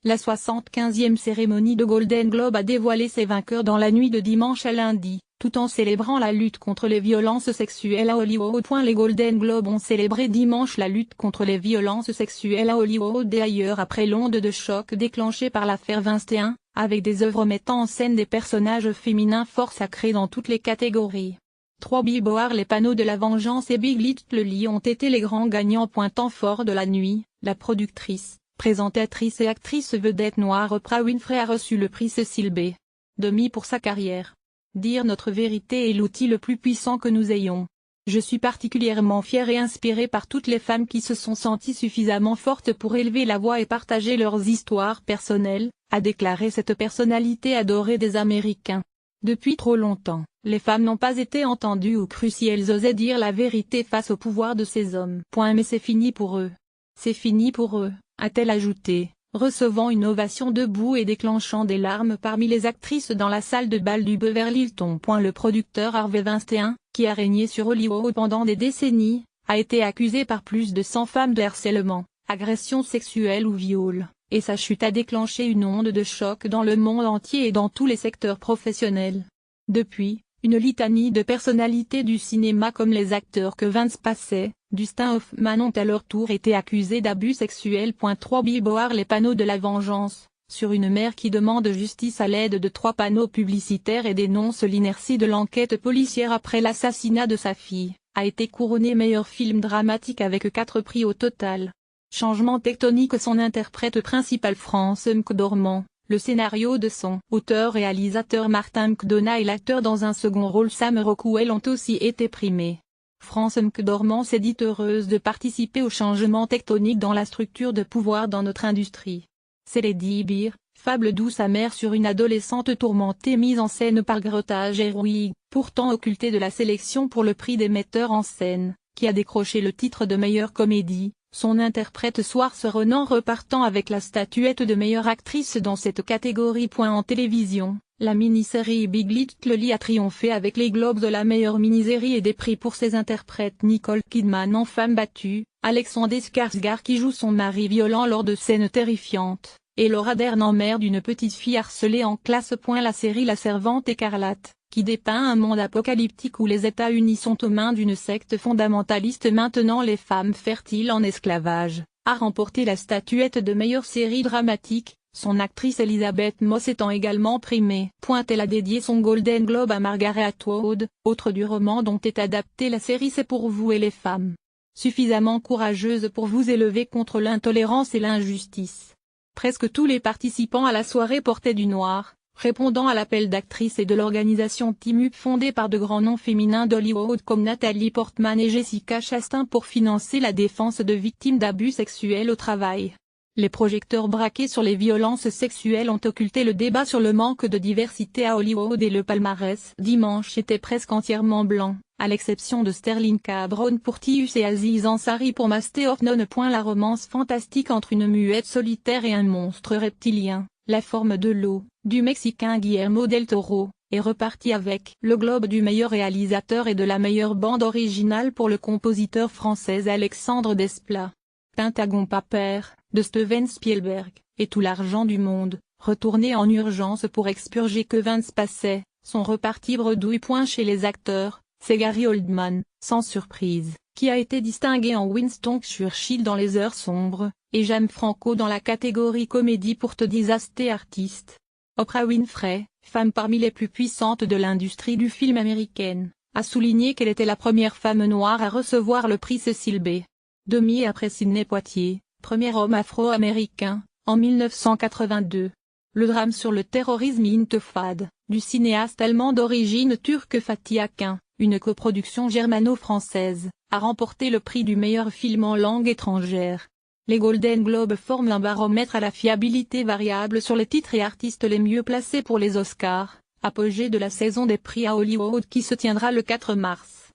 La 75e cérémonie de Golden Globe a dévoilé ses vainqueurs dans la nuit de dimanche à lundi, tout en célébrant la lutte contre les violences sexuelles à Hollywood. Les Golden Globes ont célébré dimanche la lutte contre les violences sexuelles à Hollywood et ailleurs après l'onde de choc déclenchée par l'affaire Weinstein, avec des œuvres mettant en scène des personnages féminins forts sacrés dans toutes les catégories. 3 Billboard, les panneaux de la vengeance et Big Little Lies ont été les grands gagnants. Temps fort de la nuit, la productrice, présentatrice et actrice vedette noire Oprah Winfrey a reçu le prix Cecil B. DeMille pour sa carrière. Dire notre vérité est l'outil le plus puissant que nous ayons. Je suis particulièrement fière et inspirée par toutes les femmes qui se sont senties suffisamment fortes pour élever la voix et partager leurs histoires personnelles, a déclaré cette personnalité adorée des Américains. Depuis trop longtemps, les femmes n'ont pas été entendues ou crues si elles osaient dire la vérité face au pouvoir de ces hommes. Mais c'est fini pour eux. C'est fini pour eux, a-t-elle ajouté, recevant une ovation debout et déclenchant des larmes parmi les actrices dans la salle de bal du Beverly Hilton. Le producteur Harvey Weinstein, qui a régné sur Hollywood pendant des décennies, a été accusé par plus de 100 femmes de harcèlement, agression sexuelle ou viol, et sa chute a déclenché une onde de choc dans le monde entier et dans tous les secteurs professionnels. Depuis, une litanie de personnalités du cinéma comme les acteurs que Vince passait, Dustin Hoffman ont à leur tour été accusés d'abus sexuels. 3 Billboard, les panneaux de la vengeance, sur une mère qui demande justice à l'aide de 3 panneaux publicitaires et dénonce l'inertie de l'enquête policière après l'assassinat de sa fille, a été couronné meilleur film dramatique avec 4 prix au total. Changement tectonique. Son interprète principal Frances McDormand, le scénario de son auteur-réalisateur Martin McDonagh et l'acteur dans un second rôle Sam Rockwell ont aussi été primés. Frances McDormand s'est dite heureuse de participer au changement tectonique dans la structure de pouvoir dans notre industrie. C'est Lady Bird, fable douce amère sur une adolescente tourmentée mise en scène par Greta Gerwig, pourtant occultée de la sélection pour le prix des metteurs en scène, qui a décroché le titre de meilleure comédie. Son interprète Saoirse Ronan repartant avec la statuette de meilleure actrice dans cette catégorie. En télévision, la mini-série Big Little Lies a triomphé avec les Globes de la meilleure mini-série et des prix pour ses interprètes Nicole Kidman en femme battue, Alexander Skarsgård qui joue son mari violent lors de scènes terrifiantes, et Laura Dern en mère d'une petite fille harcelée en classe. La série La Servante écarlate, qui dépeint un monde apocalyptique où les États-Unis sont aux mains d'une secte fondamentaliste maintenant les femmes fertiles en esclavage, a remporté la statuette de meilleure série dramatique, son actrice Elizabeth Moss étant également primée. Elle a dédié son Golden Globe à Margaret Atwood, autre du roman dont est adaptée la série C'est pour vous et les femmes. Suffisamment courageuse pour vous élever contre l'intolérance et l'injustice. Presque tous les participants à la soirée portaient du noir, répondant à l'appel d'actrices et de l'organisation Team Up fondée par de grands noms féminins d'Hollywood comme Natalie Portman et Jessica Chastain pour financer la défense de victimes d'abus sexuels au travail. Les projecteurs braqués sur les violences sexuelles ont occulté le débat sur le manque de diversité à Hollywood et le palmarès dimanche était presque entièrement blanc, à l'exception de Sterling K. Brown pour Tius et Aziz Ansari pour Master of None. La romance fantastique entre une muette solitaire et un monstre reptilien, La forme de l'eau, du Mexicain Guillermo del Toro, est reparti avec le Globe du meilleur réalisateur et de la meilleure bande originale pour le compositeur français Alexandre Desplat. Pentagon Paper, de Steven Spielberg, et tout l'argent du monde, retourné en urgence pour expurger que Vince passait, sont repartis bredouille. Chez les acteurs, c'est Gary Oldman, sans surprise, qui a été distingué en Winston Churchill dans Les Heures sombres, et James Franco dans la catégorie comédie pour The Disaster Artist. Oprah Winfrey, femme parmi les plus puissantes de l'industrie du film américaine, a souligné qu'elle était la première femme noire à recevoir le prix Cecil B. DeMille après Sidney Poitier, premier homme afro-américain, en 1982. Le drame sur le terrorisme Intifada, du cinéaste allemand d'origine turque Fatih Akin, une coproduction germano-française, a remporté le prix du meilleur film en langue étrangère. Les Golden Globes forment un baromètre à la fiabilité variable sur les titres et artistes les mieux placés pour les Oscars, apogée de la saison des prix à Hollywood qui se tiendra le 4 mars.